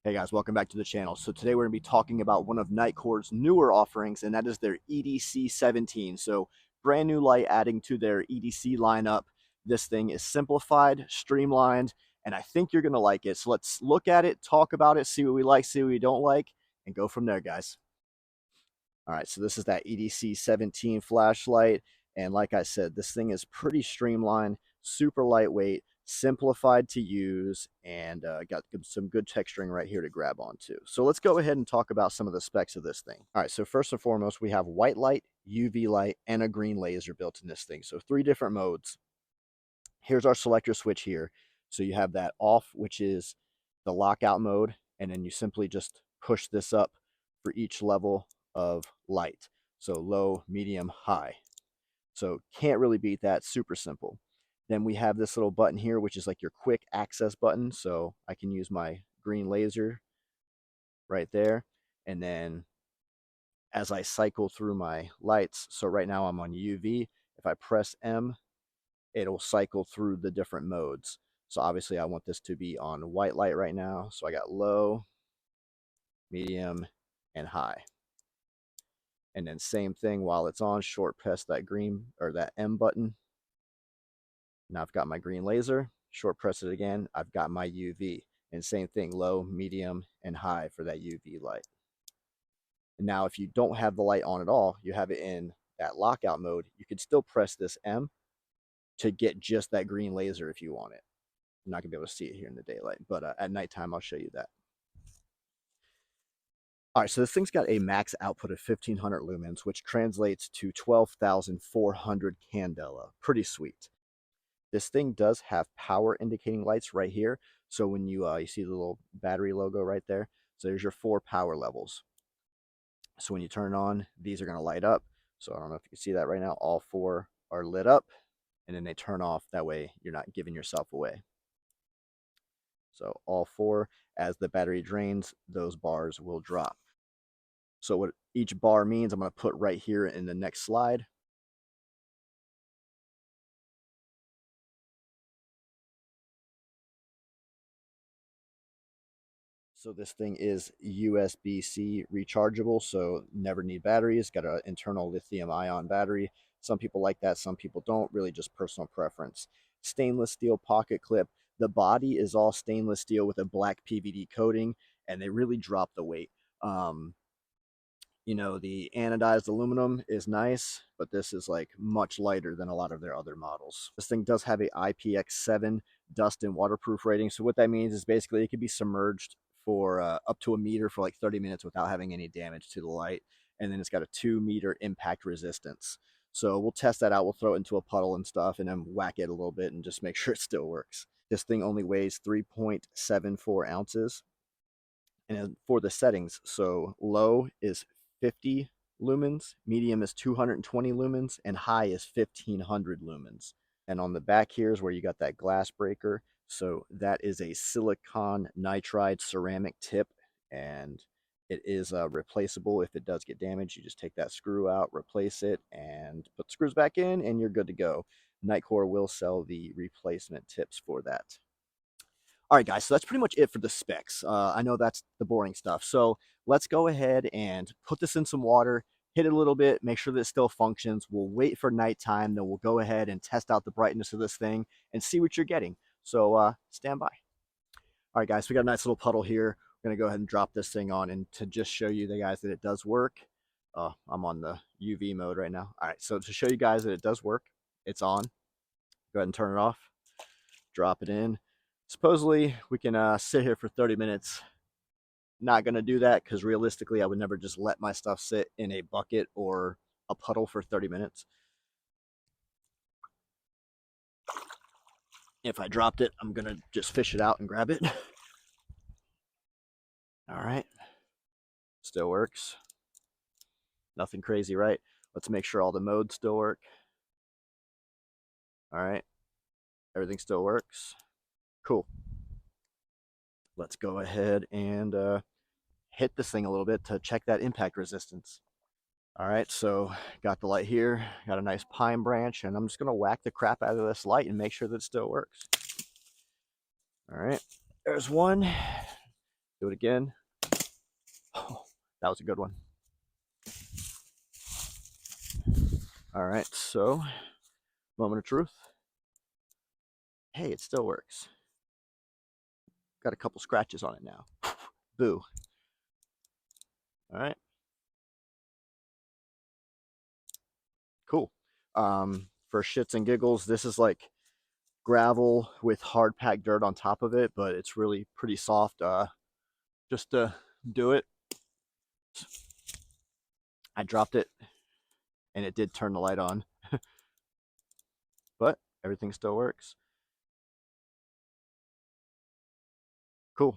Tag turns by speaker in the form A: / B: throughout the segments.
A: Hey guys, welcome back to the channel. So today we're going to be talking about one of Nitecore's newer offerings, and that is their EDC 17. So brand new light adding to their EDC lineup. This thing is simplified, streamlined, and I think you're going to like it. So let's look at it, talk about it, see what we like, see what we don't like, and go from there, guys. All right, so this is that EDC 17 flashlight. And like I said, this thing is pretty streamlined, super lightweight, simplified to use, and got some good texturing right here to grab onto. So let's go ahead and talk about some of the specs of this thing. All right, so first and foremost, we have white light, UV light, and a green laser built in this thing. So 3 different modes. Here's our selector switch here. So you have that off, which is the lockout mode, and then you simply just push this up for each level of light. So low, medium, high. So can't really beat that, super simple. Then we have this little button here, which is like your quick access button. So I can use my green laser right there. And then as I cycle through my lights, so right now I'm on UV. If I press M, it'll cycle through the different modes. So obviously I want this to be on white light right now. So I got low, medium, and high. And then same thing while it's on, short press that green or that M button. Now I've got my green laser, short press it again, I've got my UV. And same thing, low, medium, and high for that UV light. And now if you don't have the light on at all, you have it in that lockout mode, you could still press this M to get just that green laser if you want it. I'm not gonna be able to see it here in the daylight, but at nighttime I'll show you that. All right, so this thing's got a max output of 1500 lumens, which translates to 12,400 candela. Pretty sweet. This thing does have power indicating lights right here. So when you see the little battery logo right there, so there's your 4 power levels. So when you turn it on, these are going to light up. So I don't know if you can see that right now. All 4 are lit up, and then they turn off. That way you're not giving yourself away. So all 4, as the battery drains, those bars will drop. So what each bar means, I'm going to put right here in the next slide. So this thing is USB-C rechargeable, so never need batteries. Got an internal lithium-ion battery. Some people like that, some people don't. Really just personal preference. Stainless steel pocket clip. The body is all stainless steel with a black PVD coating, and they really drop the weight. You know, the anodized aluminum is nice, but this is like much lighter than a lot of their other models. This thing does have a IPX7 dust and waterproof rating. So what that means is basically it can be submerged for up to a meter for like 30 minutes without having any damage to the light. And then it's got a 2-meter impact resistance. So we'll test that out. We'll throw it into a puddle and stuff and then whack it a little bit and just make sure it still works. This thing only weighs 3.74 ounces. And for the settings, so low is 50 lumens, medium is 220 lumens, and high is 1500 lumens. And on the back here is where you got that glass breaker. So that is a silicon nitride ceramic tip, and it is replaceable if it does get damaged. You just take that screw out, replace it, and put the screws back in, and you're good to go. Nitecore will sell the replacement tips for that. All right, guys, so that's pretty much it for the specs. I know that's the boring stuff. So let's go ahead and put this in some water, hit it a little bit, make sure that it still functions. We'll wait for nighttime, then we'll go ahead and test out the brightness of this thing and see what you're getting. So stand by. All right, guys, we got a nice little puddle here. We're going to go ahead and drop this thing on, and to just show you the guys that it does work. I'm on the UV mode right now. All right, so to show you guys that it does work, it's on. Go ahead and turn it off. Drop it in. Supposedly we can sit here for 30 minutes. Not going to do that because realistically I would never just let my stuff sit in a bucket or a puddle for 30 minutes. If I dropped it, I'm going to just fish it out and grab it. All right. Still works. Nothing crazy, right? Let's make sure all the modes still work. All right. Everything still works. Cool. Let's go ahead and hit this thing a little bit to check that impact resistance. All right, so got the light here, got a nice pine branch, and I'm just gonna whack the crap out of this light and make sure that it still works. All right, there's one. Do it again. Oh, that was a good one. All right, so moment of truth. Hey, it still works. Got a couple scratches on it now. Boo. All right. Cool. For shits and giggles, this is like gravel with hard packed dirt on top of it, but it's really pretty soft. Just to do it, I dropped it and it did turn the light on, but everything still works. Cool.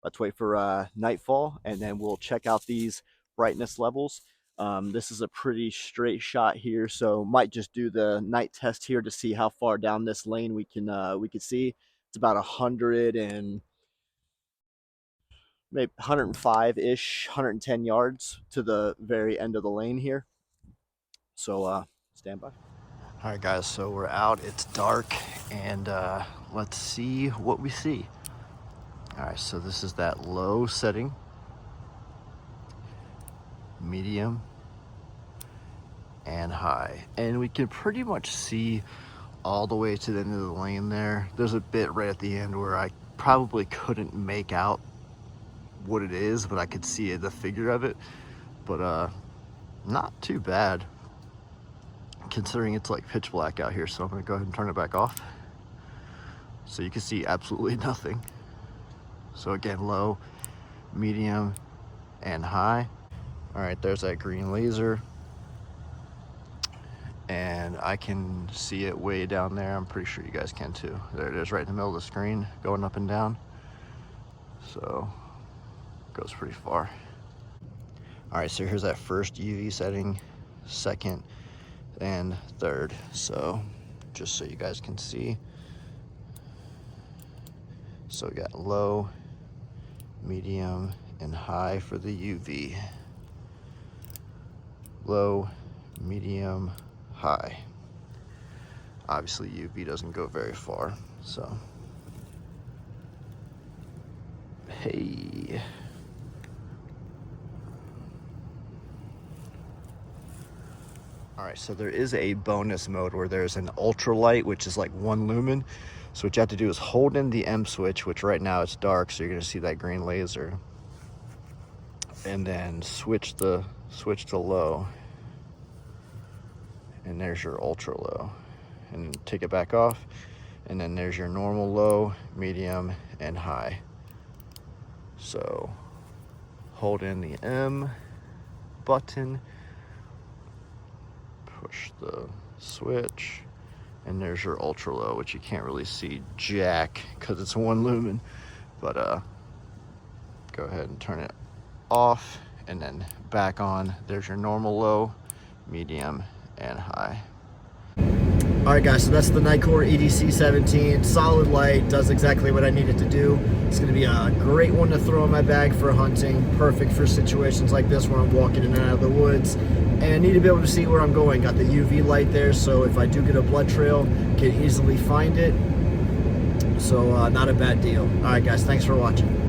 A: Let's wait for nightfall and then we'll check out these brightness levels. This is a pretty straight shot here, so might just do the night test here to see how far down this lane we can see. It's about 100 and maybe 105-ish, 110 yards to the very end of the lane here. So stand by. All right, guys, so we're out. It's dark, and let's see what we see. All right, so this is that low setting, medium, and high. And we can pretty much see all the way to the end of the lane there. There's a bit right at the end where I probably couldn't make out what it is, but I could see the figure of it. But not too bad, considering it's like pitch black out here. So I'm gonna go ahead and turn it back off so you can see absolutely nothing. So again, low, medium, and high. All right, there's that green laser, and I can see it way down there. I'm pretty sure you guys can too. There it is, right in the middle of the screen, going up and down. So goes pretty far. All right, so here's that first UV setting, second and third. So just so you guys can see. So we got low, medium, and high for the UV. Low, medium, high. Obviously UV doesn't go very far, so. Hey. All right, so there is a bonus mode where there's an ultralight, which is like 1 lumen. So what you have to do is hold in the M switch, which right now it's dark, so you're gonna see that green laser. And then switch to low. And there's your ultra low. And then take it back off. And then there's your normal low, medium, and high. So hold in the M button, push the switch, and there's your ultra low, which you can't really see jack because it's 1 lumen, but go ahead and turn it off and then back on. There's your normal low, medium, and high. All right, guys, so that's the Nitecore EDC 17. Solid light, does exactly what I need it to do. It's gonna be a great one to throw in my bag for hunting. Perfect for situations like this where I'm walking in and out of the woods and need to be able to see where I'm going. Got the UV light there, so if I do get a blood trail, can easily find it. So not a bad deal. All right, guys, thanks for watching.